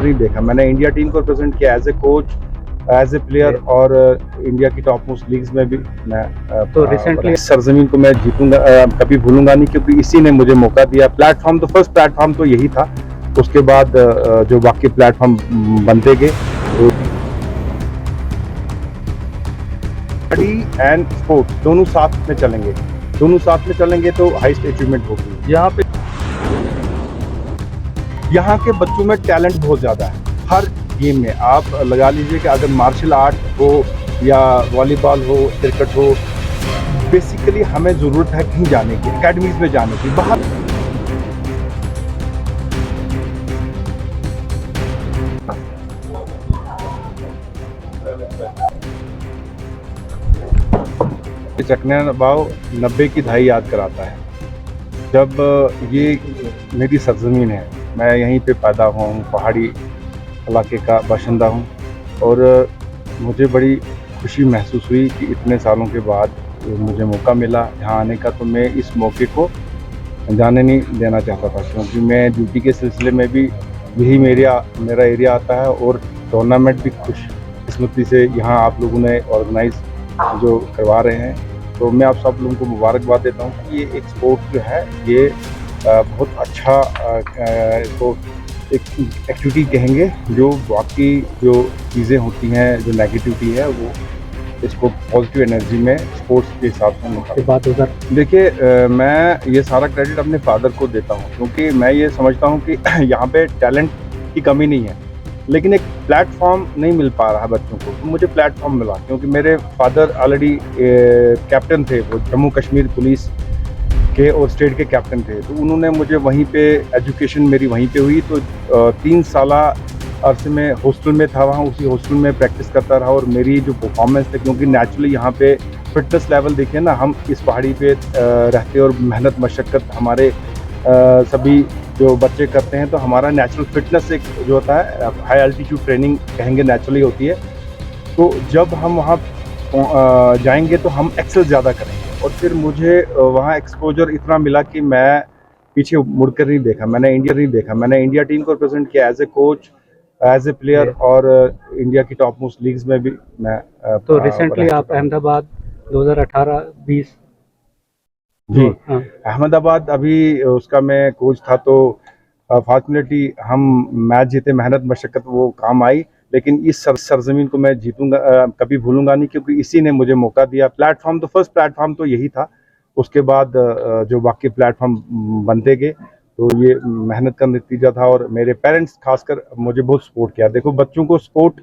नहीं देखा। मैंने इंडिया टीम को रिप्रेजेंट किया as a coach, as a player, और इंडिया की टॉप मोस्ट लीग्स में भी मैं तो रिसेंटली सरजमीन को मैं जीतूंगा, कभी भूलूंगा नहीं, क्योंकि इसी ने मुझे मौका दिया। प्लेटफॉर्म तो फर्स्ट प्लेटफॉर्म तो यही था, उसके बाद जो बाकी प्लेटफॉर्म बनते गए। स्टडी एंड स्पोर्ट्स दोनों साथ में चलेंगे, दोनों साथ में चलेंगे तो हाईएस्ट अचीवमेंट होगी। यहाँ के बच्चों में टैलेंट बहुत ज़्यादा है। हर गेम में आप लगा लीजिए कि अगर मार्शल आर्ट हो या वॉलीबॉल हो, क्रिकेट हो, बेसिकली हमें ज़रूरत है कहीं जाने की, एकेडमीज में जाने की, बाहर। चकना भाव 90 की दहाई याद कराता है, जब ये मेरी सरजमीन है, मैं यहीं पे पैदा हुआ हूँ, पहाड़ी इलाके का बाशिंदा हूँ, और मुझे बड़ी खुशी महसूस हुई कि इतने सालों के बाद मुझे मौका मिला यहाँ आने का। तो मैं इस मौके को जाने नहीं देना चाहता था, क्योंकि मैं ड्यूटी के सिलसिले में भी यही मेरा एरिया आता है, और टूर्नामेंट भी खुशकिस्मती से यहाँ आप लोगों ने ऑर्गेनाइज जो करवा रहे हैं, तो मैं आप सब लोगों को मुबारकबाद देता हूँ कि ये एक स्पोर्ट जो है ये बहुत अच्छा इसको एक एक्टिविटी कहेंगे, जो बाकी जो चीज़ें होती हैं, जो नेगेटिविटी है, वो इसको पॉजिटिव एनर्जी में स्पोर्ट्स के हिसाब से निकाल। देखिए, मैं ये सारा क्रेडिट अपने फादर को देता हूँ, क्योंकि मैं ये समझता हूँ कि यहाँ पे टैलेंट की कमी नहीं है, लेकिन एक प्लेटफॉर्म नहीं मिल पा रहा बच्चों को, तो मुझे प्लेटफॉर्म मिला, क्योंकि मेरे फादर ऑलरेडी कैप्टन थे, वो जम्मू कश्मीर पुलिस के और स्टेट के कैप्टन थे, तो उन्होंने मुझे वहीं पे एजुकेशन मेरी वहीं पे हुई। तो 3 साल अरसे में हॉस्टल में था, वहाँ उसी हॉस्टल में प्रैक्टिस करता रहा, और मेरी जो परफॉर्मेंस थी, क्योंकि नेचुरली यहाँ पे फिटनेस लेवल देखिए ना, हम इस पहाड़ी पे रहते और मेहनत मशक्क़त हमारे सभी जो बच्चे करते हैं, तो हमारा नेचुरल फिटनेस एक जो होता है, हाई एल्टीट्यूड ट्रेनिंग कहेंगे नेचुरली होती है। तो जब हम वहाँ जाएंगे तो हम एक्सेल ज़्यादा करेंगे, और फिर मुझे वहाँ एक्सपोजर इतना मिला कि मैं पीछे मुड़कर नहीं देखा। मैंने इंडिया टीम को रिप्रेजेंट किया as a coach, as a player, और इंडिया की टॉप मोस्ट लीग्स में भी मैं तो रिसेंटली आप अहमदाबाद 2018-20 जी अहमदाबाद अभी उसका मैं कोच था, तो फॉर्चुनेटली हम मैच जीते, मेहनत मशक्क़त वो काम आई, लेकिन इस सरजमीन को मैं जीतूंगा, कभी भूलूंगा नहीं, क्योंकि इसी ने मुझे मौका दिया। प्लेटफॉर्म तो फर्स्ट प्लेटफॉर्म तो यही था, उसके बाद जो बाकी प्लेटफॉर्म बनते गए, तो ये मेहनत का नतीजा था, और मेरे पेरेंट्स खासकर मुझे बहुत सपोर्ट किया। देखो, बच्चों को सपोर्ट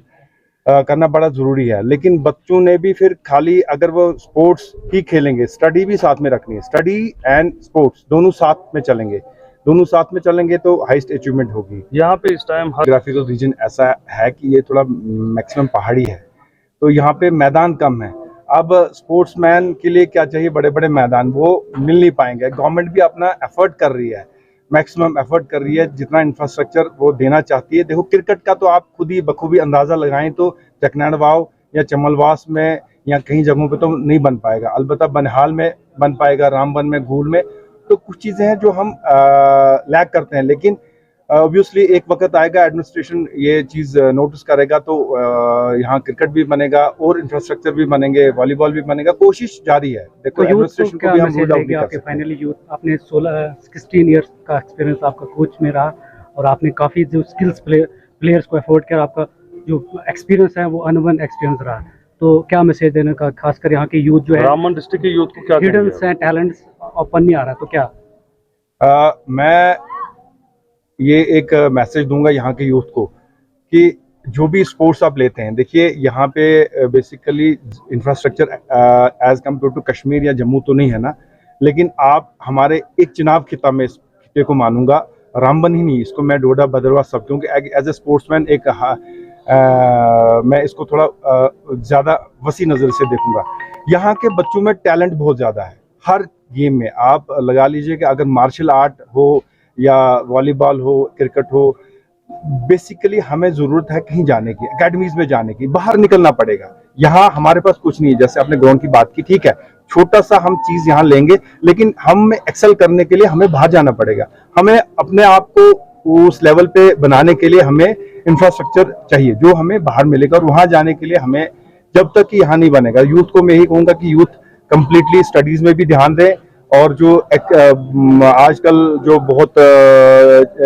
करना बड़ा ज़रूरी है, लेकिन बच्चों ने भी फिर खाली अगर वो स्पोर्ट्स ही खेलेंगे, स्टडी भी साथ में रखनी है। स्टडी एंड स्पोर्ट्स दोनों साथ में चलेंगे तो हाईएस्ट अचीवमेंट होगी। यहाँ पे इस टाइम जियोग्राफिकल रीजन ऐसा है कि ये थोड़ा मैक्सिमम पहाड़ी है, तो यहाँ पे मैदान कम है। अब स्पोर्ट्समैन के लिए क्या चाहिए, बड़े बड़े मैदान, वो मिल नहीं पाएंगे। गवर्नमेंट भी अपना एफर्ट कर रही है, मैक्सिमम एफर्ट कर रही है, जितना इंफ्रास्ट्रक्चर वो देना चाहती है। देखो, क्रिकेट का तो आप खुद ही बखूबी अंदाज़ा लगाएं तो चकनाड़ वाव या चमलवास में या कहीं जगहों पे तो नहीं बन पाएगा, अलबत्ता बनहाल में बन पाएगा, रामबन में, घूल में। तो कुछ चीज़ें हैं जो हम लैक करते हैं, लेकिन ऑब्वियसली एक वक्त आएगा, एडमिनिस्ट्रेशन ये चीज़ नोटिस करेगा, तो यहाँ क्रिकेट भी बनेगा और इंफ्रास्ट्रक्चर भी बनेंगे, वॉलीबॉल भी बनेगा। कोशिश जारी है। देखो, एडमिनिस्ट्रेशन को भी हम रूल आउट नहीं कर सकते। फाइनली यूथ, आपने 16 ईयर्स का एक्सपीरियंस आपका कोच में रहा, और आपने काफ़ी जो स्किल्स प्लेयर्स को अफोर्ड किया, आपका जो एक्सपीरियंस है वो अनवन एक्सपीरियंस रहा। तो क्या मैसेज देने का, खासकर यहाँ के यूथ जो है, रामबन डिस्ट्रिक्ट के यूथ को क्या हिडन्स हैं, टैलेंट्स ओपन नहीं आ रहा, तो क्या मैं ये एक मैसेज दूंगा यहाँ के यूथ को कि जो भी स्पोर्ट्स आप लेते हैं, देखिए यहाँ पे basically infrastructure as compare to Kashmir या जम्मू तो नहीं है ना, लेकिन आप हमारे एक चिनाब खिता में इस खिते को मानूंगा, रामबन ही नहीं, इसको मैं डोडा भद्रवाह सब, क्योंकि एज ए स्पोर्ट्समैन एक मैं इसको थोड़ा ज़्यादा वसी नज़र से देखूंगा। यहाँ के बच्चों में टैलेंट बहुत ज़्यादा है। हर गेम में आप लगा लीजिए कि अगर मार्शल आर्ट हो या वॉलीबॉल हो, क्रिकेट हो, बेसिकली हमें ज़रूरत है कहीं जाने की, एकेडमीज में जाने की, बाहर निकलना पड़ेगा। यहाँ हमारे पास कुछ नहीं है। जैसे आपने ग्राउंड की बात की, ठीक है, छोटा सा हम चीज़ यहाँ लेंगे, लेकिन हम एक्सेल करने के लिए हमें बाहर जाना पड़ेगा। हमें अपने आप को उस लेवल पे बनाने के लिए हमें इंफ्रास्ट्रक्चर चाहिए जो हमें बाहर मिलेगा, और वहां जाने के लिए हमें जब तक कि यहाँ नहीं बनेगा, यूथ को मैं यही कहूंगा कि यूथ कंप्लीटली स्टडीज में भी ध्यान दें, और जो आजकल जो बहुत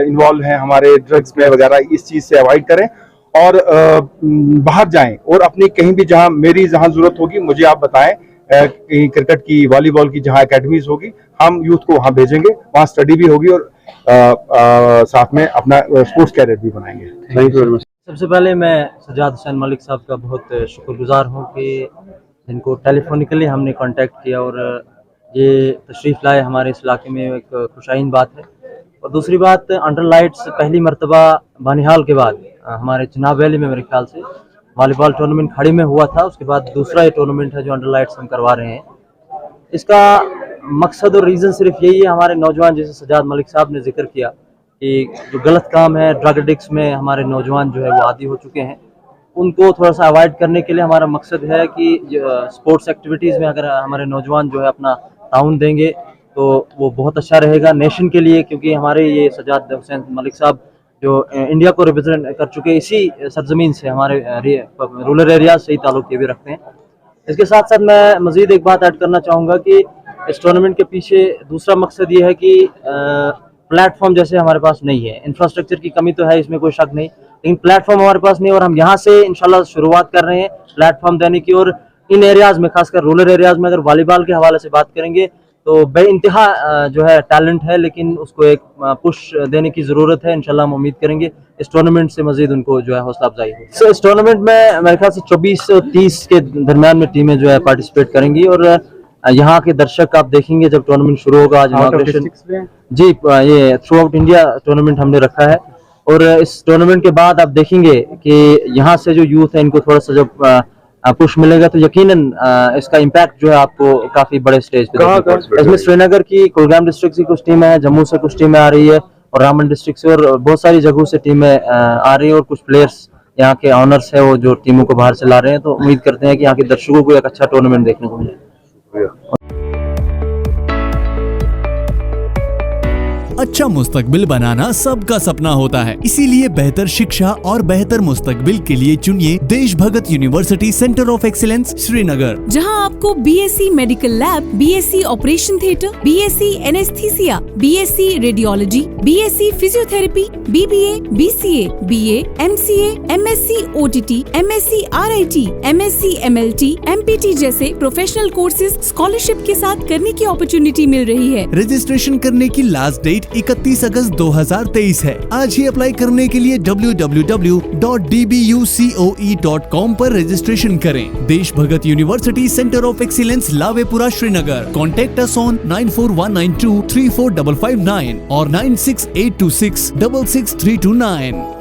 इन्वॉल्व हैं हमारे ड्रग्स में वगैरह, इस चीज से अवॉइड करें और बाहर जाएं, और अपनी कहीं भी जहां मेरी जरूरत होगी मुझे आप बताएं, कहीं क्रिकेट की, वॉलीबॉल की जहां एकेडमीज होगी, हम यूथ को वहां भेजेंगे, वहां स्टडी भी होगी और साथ में अपना स्पोर्ट्स कैरियर भी बनाएंगे। Thank you very much. सबसे पहले मैं सजाद हुसैन मलिक साहब का बहुत शुक्रगुजार हूँ कि जिनको टेलीफोनिकली हमने कांटेक्ट किया और ये तशरीफ़ लाए हमारे इस इलाके में, एक खुशाइन बात है। और दूसरी बात, अंडर लाइट्स पहली मरतबा बानिहाल के बाद हमारे चिनाब वैली में मेरे ख्याल से वॉलीबॉल टूर्नामेंट खड़ी में हुआ था, उसके बाद दूसरा ये टूर्नामेंट है जो अंडर लाइट्स हम करवा रहे हैं। इसका मकसद और रीज़न सिर्फ यही है, हमारे नौजवान जैसे सजाद मलिक साहब ने जिक्र किया कि जो गलत काम है, ड्रग एडिक्ट्स में हमारे नौजवान जो है वो आदी हो चुके हैं, उनको थोड़ा सा अवॉइड करने के लिए हमारा मकसद है कि स्पोर्ट्स एक्टिविटीज़ में अगर हमारे नौजवान जो है अपना ताउन देंगे तो वो बहुत अच्छा रहेगा नेशन के लिए, क्योंकि हमारे ये सजाद हुसैन मलिक साहब जो इंडिया को रिप्रेजेंट कर चुके, इसी सरजमीन से हमारे रूरल एरियाज से ही ताल्लुक़ ये भी रखते हैं। इसके साथ साथ मैं मज़ीद एक बात ऐड करना चाहूँगा कि इस टूर्नामेंट के पीछे दूसरा मकसद ये है कि प्लेटफॉर्म जैसे हमारे पास नहीं है, इंफ्रास्ट्रक्चर की कमी तो है, इसमें कोई शक नहीं, लेकिन प्लेटफॉर्म हमारे पास नहीं, और हम यहाँ से इंशाल्लाह शुरुआत कर रहे हैं प्लेटफॉर्म देने की। और इन एरियाज़ में, खासकर रूरल एरियाज़ में अगर वॉलीबॉल के हवाले से बात करेंगे तो बेइंतहा जो है टैलेंट है, लेकिन उसको एक पुश देने की ज़रूरत है। इंशाल्लाह हम उम्मीद करेंगे इस टूर्नामेंट से मज़ीद उनको जो है हौसला अफजाई हो। इस टूर्नामेंट में मेरे ख्याल से 24 से 30 के दरमियान में टीमें जो है पार्टिसिपेट करेंगी, और यहाँ के दर्शक आप देखेंगे जब टूर्नामेंट शुरू होगा, आज इनॉग्रेशन जी, ये थ्रू आउट इंडिया टूर्नामेंट हमने रखा है। और इस टूर्नामेंट के बाद आप देखेंगे कि यहाँ से जो यूथ है इनको थोड़ा सा जब पुश मिलेगा तो यकीनन इसका इम्पैक्ट जो है आपको काफी बड़े स्टेज पे। इसमें श्रीनगर की, कुलगाम डिस्ट्रिक्ट की कुछ टीमें हैं, जम्मू से कुछ टीमें आ रही है, और रामबन डिस्ट्रिक्ट से, और बहुत सारी जगहों से टीमें आ रही है, और कुछ प्लेयर्स यहाँ के ऑनर्स है वो जो टीमों को बाहर से ला रहे हैं। तो उम्मीद करते हैं कि यहाँ के दर्शकों को एक अच्छा टूर्नामेंट देखने को मिले। अच्छा मुस्तकबिल बनाना सबका सपना होता है, इसीलिए बेहतर शिक्षा और बेहतर मुस्तकबिल के लिए चुनिए Desh Bhagat university centre of excellence Srinagar, जहां आपको BSc medical lab, BSc operation theatre, BSc anaesthesia, BSc radiology, BSc physiotherapy, BBA, BCA, BA, MCA, MSc OTT, MSc RIT, MSc MLT, MPT जैसे प्रोफेशनल कोर्सेज स्कॉलरशिप के साथ करने की अपॉर्चुनिटी मिल रही है। Registration करने की लास्ट डेट 31 अगस्त 2023 है। आज ही अप्लाई करने के लिए www.dbucoe.com पर रजिस्ट्रेशन करें। Desh Bhagat university centre of excellence Lavepura Srinagar. Contact us on 9419234559 और 9682666329।